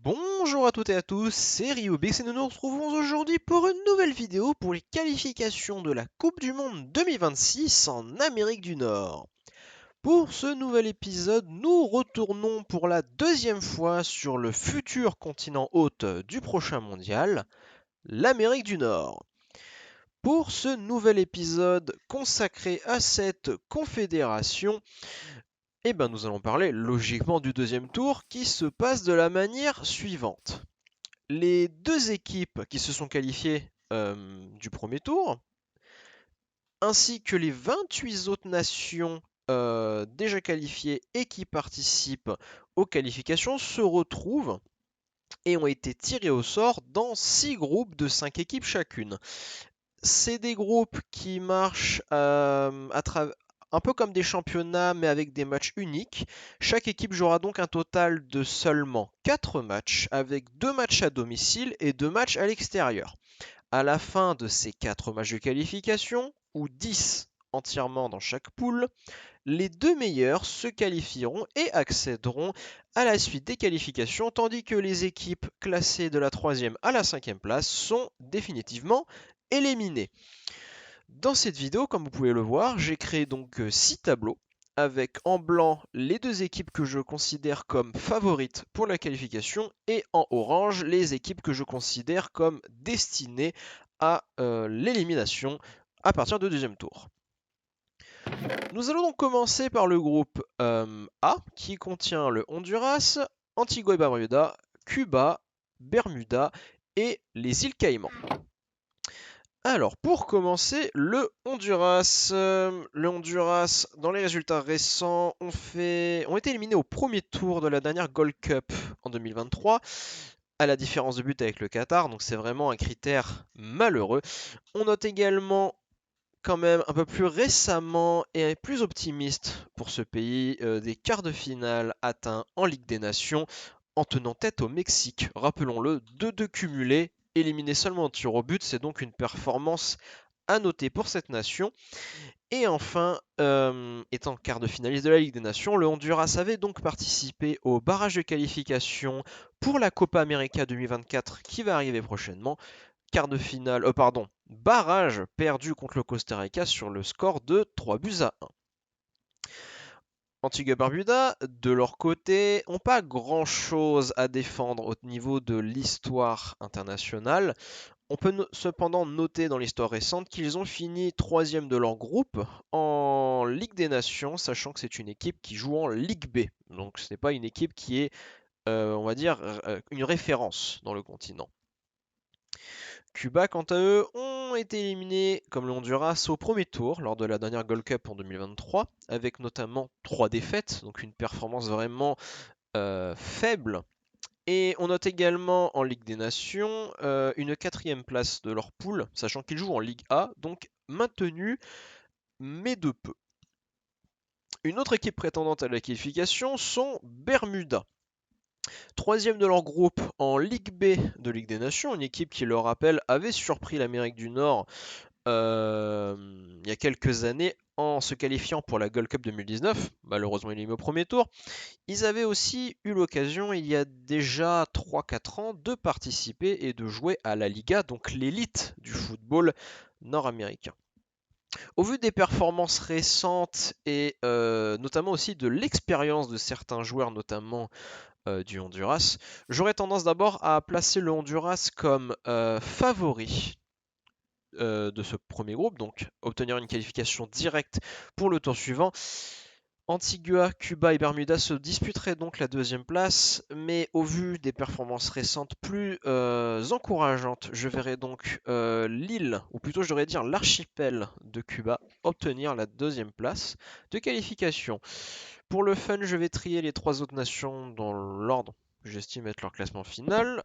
Bonjour à toutes et à tous, c'est Ryubix et nous nous retrouvons aujourd'hui pour une nouvelle vidéo pour les qualifications de la Coupe du Monde 2026 en Amérique du Nord. Pour ce nouvel épisode, nous retournons pour la deuxième fois sur le futur continent hôte du prochain mondial, l'Amérique du Nord. Pour ce nouvel épisode consacré à cette confédération, nous allons parler logiquement du deuxième tour qui se passe de la manière suivante. Les deux équipes qui se sont qualifiées du premier tour, ainsi que les 28 autres nations déjà qualifiées et qui participent aux qualifications, se retrouvent et ont été tirés au sort dans 6 groupes de 5 équipes chacune. C'est des groupes qui marchent un peu comme des championnats, mais avec des matchs uniques. Chaque équipe jouera donc un total de seulement 4 matchs, avec 2 matchs à domicile et 2 matchs à l'extérieur. À la fin de ces 4 matchs de qualification, ou 10 entièrement dans chaque poule, les 2 meilleurs se qualifieront et accéderont à la suite des qualifications, tandis que les équipes classées de la 3e à la 5e place sont définitivement éliminées. Dans cette vidéo, comme vous pouvez le voir, j'ai créé donc 6 tableaux avec en blanc les deux équipes que je considère comme favorites pour la qualification et en orange les équipes que je considère comme destinées à l'élimination à partir du deuxième tour. Nous allons donc commencer par le groupe A qui contient le Honduras, Antigua et Barbuda, Cuba, Bermuda et les îles Caïmans. Alors, pour commencer, le Honduras. Le Honduras, dans les résultats récents, ont été éliminés au premier tour de la dernière Gold Cup en 2023, à la différence de but avec le Qatar, donc c'est vraiment un critère malheureux. On note également quand même un peu plus récemment et plus optimiste pour ce pays, des quarts de finale atteints en Ligue des Nations, en tenant tête au Mexique, rappelons-le, 2-2 cumulés, éliminé seulement en tir au but, c'est donc une performance à noter pour cette nation. Et enfin, étant quart de finaliste de la Ligue des Nations, le Honduras avait donc participé au barrage de qualification pour la Copa América 2024 qui va arriver prochainement. Barrage perdu contre le Costa Rica sur le score de 3-1. Antigua et Barbuda, de leur côté, n'ont pas grand-chose à défendre au niveau de l'histoire internationale. On peut cependant noter dans l'histoire récente qu'ils ont fini 3e de leur groupe en Ligue des Nations, sachant que c'est une équipe qui joue en Ligue B. Donc ce n'est pas une équipe qui est, on va dire, une référence dans le continent. Cuba, quant à eux, ont été éliminés comme le Honduras au premier tour lors de la dernière Gold Cup en 2023, avec notamment 3 défaites, donc une performance vraiment faible. Et on note également en Ligue des Nations une 4e place de leur poule, sachant qu'ils jouent en Ligue A, donc maintenu, mais de peu. Une autre équipe prétendante à la qualification sont Bermuda. 3e de leur groupe en Ligue B de Ligue des Nations, une équipe qui, le rappelle, avait surpris l'Amérique du Nord il y a quelques années en se qualifiant pour la Gold Cup 2019, malheureusement éliminé au premier tour. Ils avaient aussi eu l'occasion, il y a déjà 3-4 ans, de participer et de jouer à la Liga, donc l'élite du football nord-américain. Au vu des performances récentes et notamment aussi de l'expérience de certains joueurs, notamment du Honduras, j'aurais tendance d'abord à placer le Honduras comme favori de ce premier groupe, donc obtenir une qualification directe pour le tour suivant. Antigua, Cuba et Bermuda se disputeraient donc la 2e place, mais au vu des performances récentes plus encourageantes, je verrais donc l'île, ou plutôt je devrais dire l'archipel de Cuba, obtenir la 2e place de qualification. Pour le fun, je vais trier les 3 autres nations dans l'ordre que j'estime être leur classement final.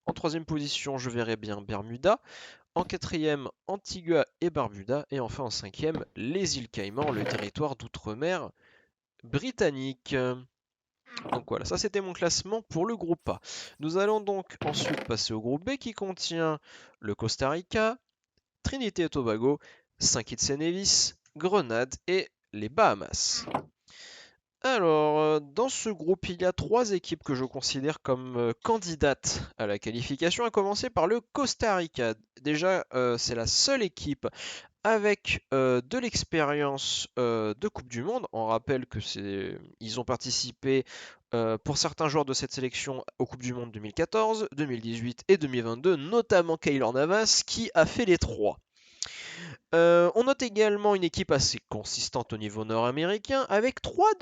En 3e position, je verrai bien Bermuda. En 4e, Antigua et Barbuda. Et enfin en 5e, les îles Caïmans, le territoire d'outre-mer britannique. Donc voilà, ça c'était mon classement pour le groupe A. Nous allons donc ensuite passer au groupe B qui contient le Costa Rica, Trinité et Tobago, Saint Kitts et Nevis, Grenade et les Bahamas. Alors, dans ce groupe, il y a 3 équipes que je considère comme candidates à la qualification, à commencer par le Costa Rica. Déjà, c'est la seule équipe avec de l'expérience de Coupe du Monde. On rappelle que ils ont participé pour certains joueurs de cette sélection aux Coupes du Monde 2014, 2018 et 2022, notamment Keylor Navas qui a fait les 3. On note également une équipe assez consistante au niveau nord-américain, avec 3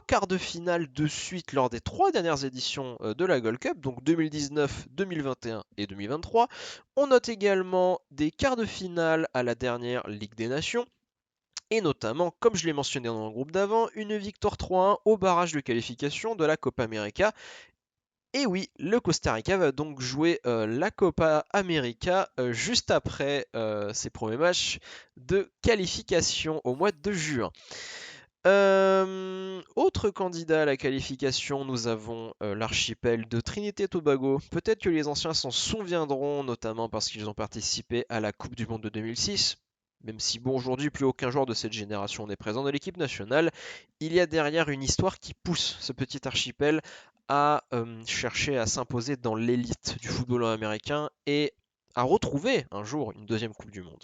quarts de finale de suite lors des 3 dernières éditions de la Gold Cup, donc 2019, 2021 et 2023. On note également des quarts de finale à la dernière Ligue des Nations, et notamment, comme je l'ai mentionné dans le groupe d'avant, une victoire 3-1 au barrage de qualification de la Copa América. Et oui, le Costa Rica va donc jouer la Copa América juste après ses premiers matchs de qualification au mois de juin. Autre candidat à la qualification, nous avons l'archipel de Trinité et Tobago. Peut-être que les anciens s'en souviendront, notamment parce qu'ils ont participé à la Coupe du Monde de 2006. Même si, bon, aujourd'hui, plus aucun joueur de cette génération n'est présent dans l'équipe nationale, il y a derrière une histoire qui pousse ce petit archipel à chercher à s'imposer dans l'élite du football américain et à retrouver un jour une deuxième Coupe du Monde.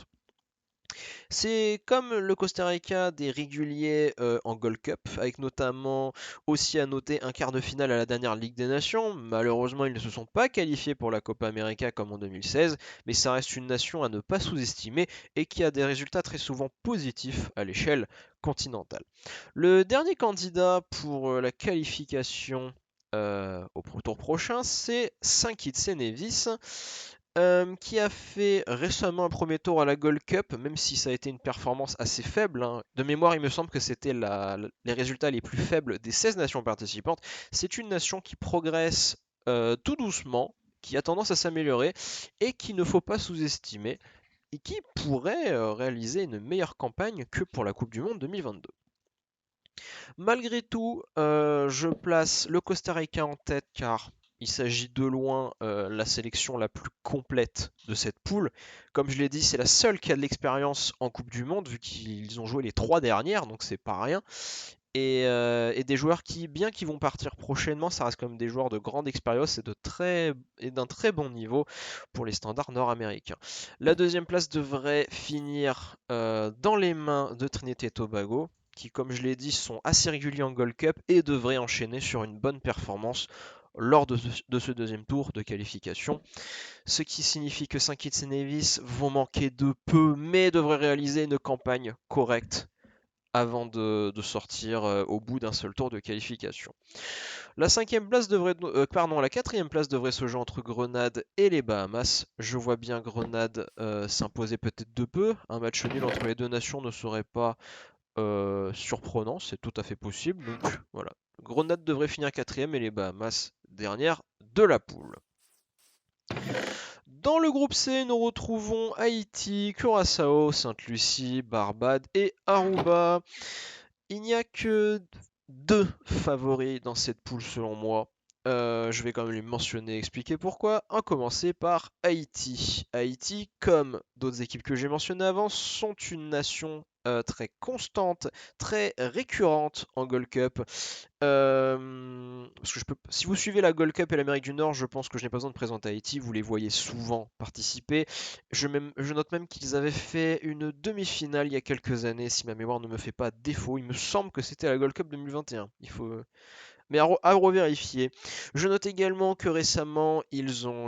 C'est comme le Costa Rica des réguliers en Gold Cup, avec notamment aussi à noter un quart de finale à la dernière Ligue des Nations. Malheureusement, ils ne se sont pas qualifiés pour la Copa América comme en 2016, mais ça reste une nation à ne pas sous-estimer et qui a des résultats très souvent positifs à l'échelle continentale. Le dernier candidat pour la qualification au tour prochain, c'est Saint Kitts et Nevis, qui a fait récemment un premier tour à la Gold Cup, même si ça a été une performance assez faible. Hein. De mémoire, il me semble que c'était les résultats les plus faibles des 16 nations participantes. C'est une nation qui progresse tout doucement, qui a tendance à s'améliorer et qu'il ne faut pas sous-estimer, et qui pourrait réaliser une meilleure campagne que pour la Coupe du Monde 2022. Malgré tout, je place le Costa Rica en tête car il s'agit de loin la sélection la plus complète de cette poule. Comme je l'ai dit, c'est la seule qui a de l'expérience en Coupe du Monde, vu qu'ils ont joué les 3 dernières, donc c'est pas rien. Et des joueurs qui, bien qu'ils vont partir prochainement, ça reste quand même des joueurs de grande expérience et d'un très bon niveau pour les standards nord-américains. La deuxième place devrait finir dans les mains de Trinité et Tobago, qui, comme je l'ai dit, sont assez réguliers en Gold Cup et devraient enchaîner sur une bonne performance lors de ce deuxième tour de qualification. Ce qui signifie que Saint Kitts et Nevis vont manquer de peu, mais devraient réaliser une campagne correcte avant de sortir au bout d'un seul tour de qualification. La quatrième place devrait se jouer entre Grenade et les Bahamas. Je vois bien Grenade s'imposer peut-être de peu. Un match nul entre les deux nations ne serait pas surprenant, c'est tout à fait possible. Donc voilà, Grenade devrait finir quatrième et les Bahamas dernière de la poule. Dans le groupe C, nous retrouvons Haïti, Curaçao, Sainte-Lucie, Barbade et Aruba. Il n'y a que 2 favoris dans cette poule selon moi. Je vais quand même les mentionner et expliquer pourquoi. À commencer par Haïti. Haïti, comme d'autres équipes que j'ai mentionnées avant, sont une nation très constante, très récurrente en Gold Cup. Parce que si vous suivez la Gold Cup et l'Amérique du Nord, je pense que je n'ai pas besoin de présenter Haïti, vous les voyez souvent participer. Je note même qu'ils avaient fait une demi-finale il y a quelques années, si ma mémoire ne me fait pas défaut. Il me semble que c'était la Gold Cup 2021. Mais à revérifier. Je note également que récemment,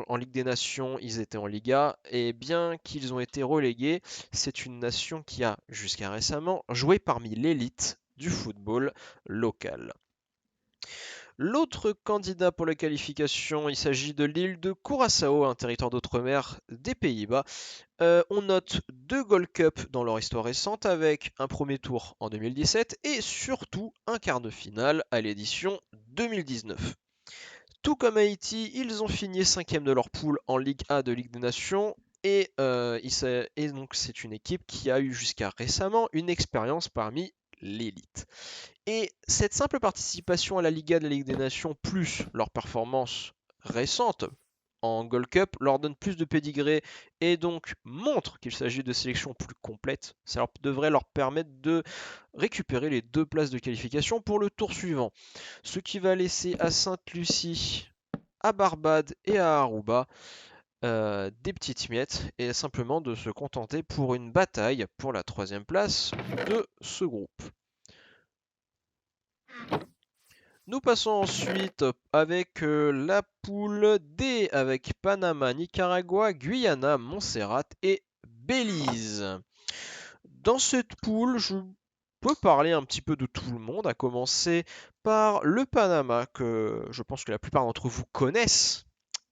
en Ligue des Nations, ils étaient en Liga, et bien qu'ils ont été relégués, c'est une nation qui a, jusqu'à récemment, joué parmi l'élite du football local. L'autre candidat pour la qualification, il s'agit de l'île de Curaçao, un territoire d'outre-mer des Pays-Bas. On note 2 Gold Cup dans leur histoire récente avec un premier tour en 2017 et surtout un quart de finale à l'édition 2019. Tout comme Haïti, ils ont fini 5e de leur poule en Ligue A de Ligue des Nations et donc c'est une équipe qui a eu jusqu'à récemment une expérience parmi l'élite. Et cette simple participation à la Liga de la Ligue des Nations, plus leur performance récente, en Gold Cup leur donne plus de pédigré et donc montre qu'il s'agit de sélections plus complètes. Ça devrait leur permettre de récupérer les 2 places de qualification pour le tour suivant. Ce qui va laisser à Sainte-Lucie, à Barbade et à Aruba des petites miettes et simplement de se contenter pour une bataille pour la 3e place de ce groupe. Nous passons ensuite avec la poule D avec Panama, Nicaragua, Guyana, Montserrat et Belize. Dans cette poule, je peux parler un petit peu de tout le monde, à commencer par le Panama, que je pense que la plupart d'entre vous connaissent,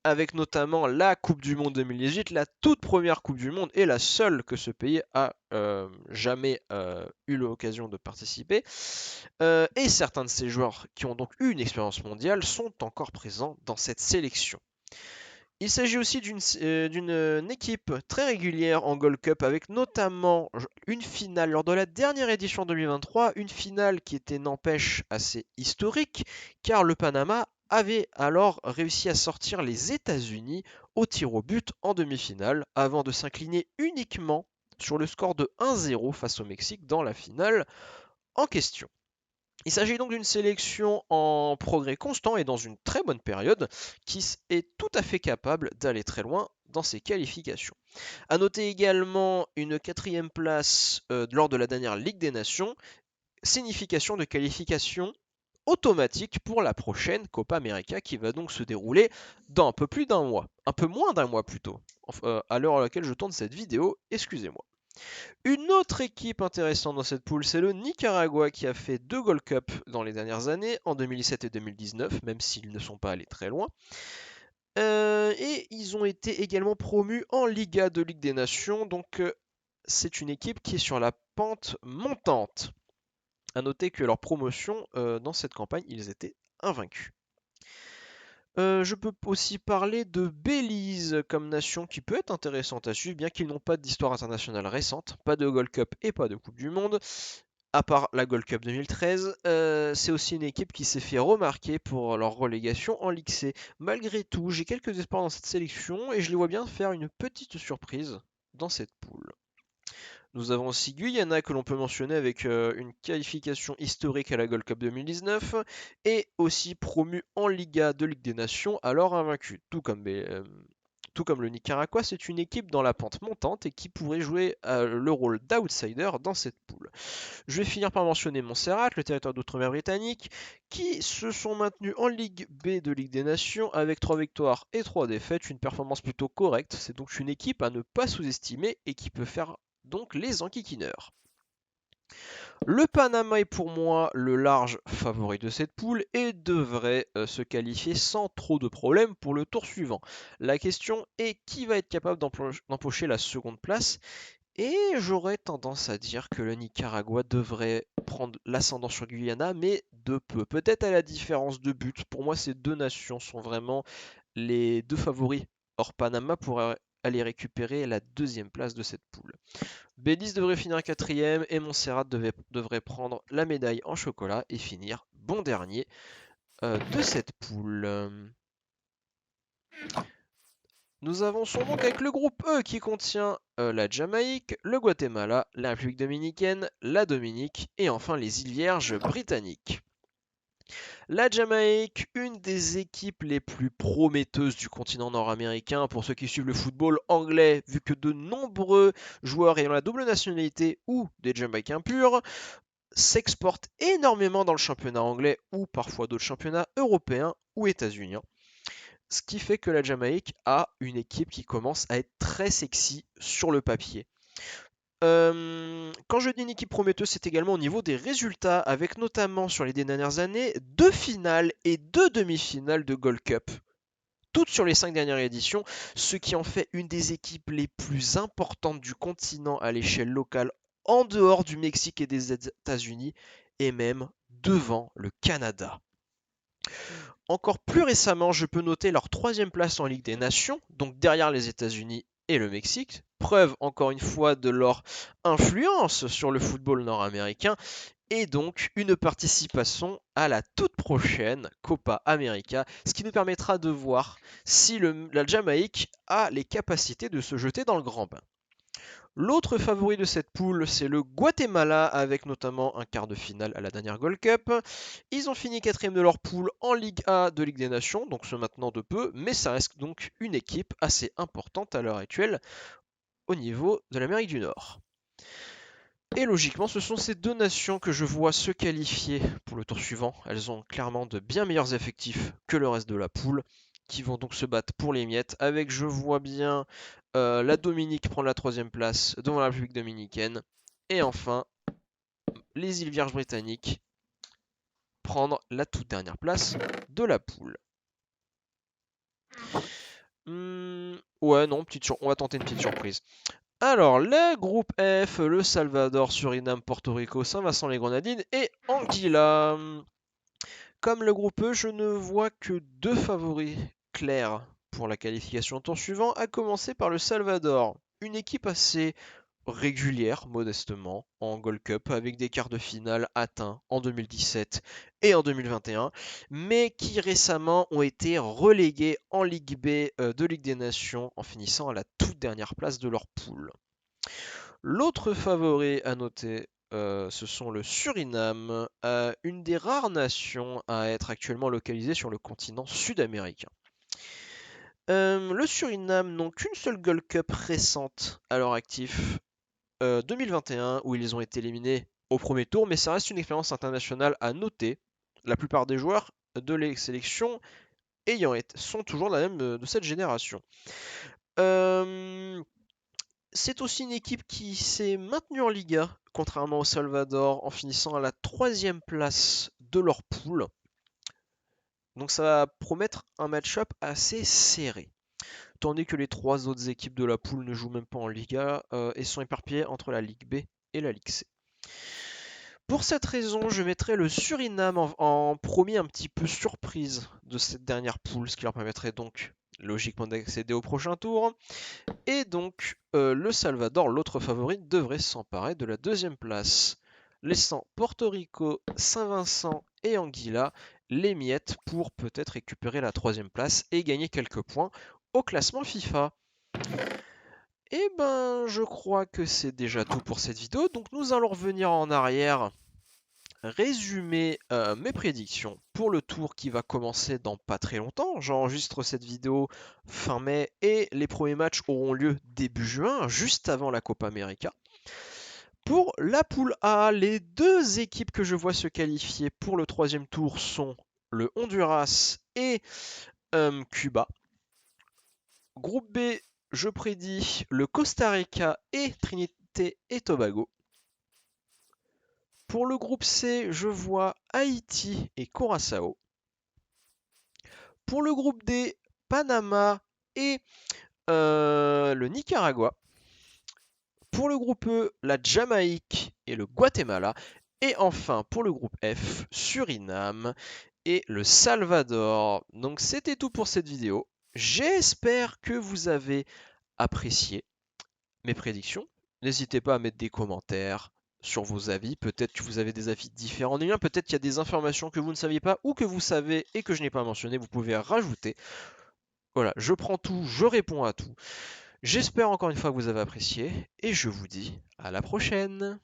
avec notamment la Coupe du Monde 2018, la toute première Coupe du Monde et la seule que ce pays a jamais eu l'occasion de participer. Et certains de ces joueurs qui ont donc eu une expérience mondiale sont encore présents dans cette sélection. Il s'agit aussi d'une équipe très régulière en Gold Cup avec notamment une finale lors de la dernière édition 2023, une finale qui était n'empêche assez historique car le Panama avait alors réussi à sortir les États-Unis au tir au but en demi-finale avant de s'incliner uniquement sur le score de 1-0 face au Mexique dans la finale en question. Il s'agit donc d'une sélection en progrès constant et dans une très bonne période qui est tout à fait capable d'aller très loin dans ses qualifications. A noter également une 4e place lors de la dernière Ligue des Nations, signification de qualification automatique pour la prochaine Copa América qui va donc se dérouler dans un peu plus d'un mois, un peu moins d'un mois plutôt, à l'heure à laquelle je tourne cette vidéo, excusez-moi. Une autre équipe intéressante dans cette poule, c'est le Nicaragua qui a fait 2 Gold Cup dans les dernières années, en 2017 et 2019, même s'ils ne sont pas allés très loin. Et ils ont été également promus en Liga de Ligue des Nations, donc c'est une équipe qui est sur la pente montante. A noter que leur promotion dans cette campagne, ils étaient invaincus. Je peux aussi parler de Belize comme nation qui peut être intéressante à suivre, bien qu'ils n'ont pas d'histoire internationale récente, pas de Gold Cup et pas de Coupe du Monde, à part la Gold Cup 2013. C'est aussi une équipe qui s'est fait remarquer pour leur relégation en Ligue C. Malgré tout, j'ai quelques espoirs dans cette sélection et je les vois bien faire une petite surprise dans cette poule. Nous avons aussi Guyana que l'on peut mentionner avec une qualification historique à la Gold Cup 2019 et aussi promu en Liga de Ligue des Nations alors invaincu. Tout comme le Nicaragua, c'est une équipe dans la pente montante et qui pourrait jouer le rôle d'outsider dans cette poule. Je vais finir par mentionner Montserrat, le territoire d'outre-mer britannique, qui se sont maintenus en Ligue B de Ligue des Nations avec 3 victoires et 3 défaites, une performance plutôt correcte. C'est donc une équipe à ne pas sous-estimer et qui peut faire donc les enquiquineurs. Le Panama est pour moi le large favori de cette poule et devrait se qualifier sans trop de problèmes pour le tour suivant. La question est qui va être capable d'empocher la 2e place et j'aurais tendance à dire que le Nicaragua devrait prendre l'ascendant sur Guyana, mais de peu. Peut-être à la différence de but. Pour moi, ces 2 nations sont vraiment les 2 favoris. Or, Panama pourrait aller récupérer la 2e place de cette poule. Belize devrait finir 4e et Montserrat devrait prendre la médaille en chocolat et finir bon dernier de cette poule. Nous avançons donc avec le groupe E qui contient la Jamaïque, le Guatemala, la République dominicaine, la Dominique et enfin les îles Vierges britanniques. La Jamaïque, une des équipes les plus prometteuses du continent nord-américain pour ceux qui suivent le football anglais, vu que de nombreux joueurs ayant la double nationalité ou des Jamaïcains purs s'exportent énormément dans le championnat anglais ou parfois d'autres championnats européens ou états-uniens. Ce qui fait que la Jamaïque a une équipe qui commence à être très sexy sur le papier. Quand je dis une équipe prometteuse, c'est également au niveau des résultats, avec notamment sur les dernières années 2 finales et 2 demi-finales de Gold Cup. Toutes sur les 5 dernières éditions, ce qui en fait une des équipes les plus importantes du continent à l'échelle locale, en dehors du Mexique et des États-Unis, et même devant le Canada. Encore plus récemment, je peux noter leur 3e place en Ligue des Nations, donc derrière les États-Unis et le Mexique, preuve encore une fois de leur influence sur le football nord-américain. et donc une participation à la toute prochaine Copa América, ce qui nous permettra de voir si la Jamaïque a les capacités de se jeter dans le grand bain. L'autre favori de cette poule, c'est le Guatemala, avec notamment un quart de finale à la dernière Gold Cup. Ils ont fini 4e de leur poule en Ligue A de Ligue des Nations, donc ce maintenant de peu, mais ça reste donc une équipe assez importante à l'heure actuelle au niveau de l'Amérique du Nord. Et logiquement, ce sont ces deux nations que je vois se qualifier pour le tour suivant. Elles ont clairement de bien meilleurs effectifs que le reste de la poule, qui vont donc se battre pour les miettes, avec, je vois bien, la Dominique prendre la 3e place devant la République dominicaine, et enfin, les îles Vierges britanniques prendre la toute dernière place de la poule. Ouais, non, on va tenter une petite surprise. Alors, le groupe F, le Salvador, Suriname, Porto Rico, Saint-Vincent-les-Grenadines et Anguilla. Comme le groupe E, je ne vois que deux favoris clairs pour la qualification au tour suivant, à commencer par le Salvador. Une équipe assez régulière, modestement, en Gold Cup, avec des quarts de finale atteints en 2017 et en 2021, mais qui récemment ont été relégués en Ligue B de Ligue des Nations en finissant à la toute dernière place de leur poule. L'autre favori à noter, ce sont le Suriname, une des rares nations à être actuellement localisée sur le continent sud-américain. Le Suriname n'ont qu'une seule Gold Cup récente à leur actif, 2021, où ils ont été éliminés au premier tour, mais ça reste une expérience internationale à noter. La plupart des joueurs de les sélections sont toujours de cette génération. C'est aussi une équipe qui s'est maintenue en Liga, contrairement au Salvador, en finissant à la 3e place de leur poule. Donc ça va promettre un match-up assez serré. Tandis que les 3 autres équipes de la poule ne jouent même pas en Liga et sont éparpillées entre la Ligue B et la Ligue C. Pour cette raison, je mettrai le Suriname en premier un petit peu surprise de cette dernière poule, ce qui leur permettrait donc logiquement d'accéder au prochain tour. Et donc, le Salvador, l'autre favori, devrait s'emparer de la 2e place, laissant Porto Rico, Saint-Vincent et Anguilla les miettes pour peut-être récupérer la 3e place et gagner quelques points au classement FIFA. Et ben, je crois que c'est déjà tout pour cette vidéo, donc nous allons revenir en arrière, résumer mes prédictions pour le tour qui va commencer dans pas très longtemps. J'enregistre cette vidéo fin mai et les premiers matchs auront lieu début juin, juste avant la Copa América. Pour la poule A, les deux équipes que je vois se qualifier pour le 3e tour sont le Honduras et Cuba. Groupe B, je prédis le Costa Rica et Trinité et Tobago. Pour le groupe C, je vois Haïti et Curaçao. Pour le groupe D, Panama et le Nicaragua. Pour le groupe E, la Jamaïque et le Guatemala. Et enfin, pour le groupe F, Suriname et le Salvador. Donc c'était tout pour cette vidéo. J'espère que vous avez apprécié mes prédictions. N'hésitez pas à mettre des commentaires sur vos avis. Peut-être que vous avez des avis différents des miens. Peut-être qu'il y a des informations que vous ne saviez pas ou que vous savez et que je n'ai pas mentionné. Vous pouvez rajouter. Voilà, je prends tout, je réponds à tout. J'espère encore une fois que vous avez apprécié et je vous dis à la prochaine.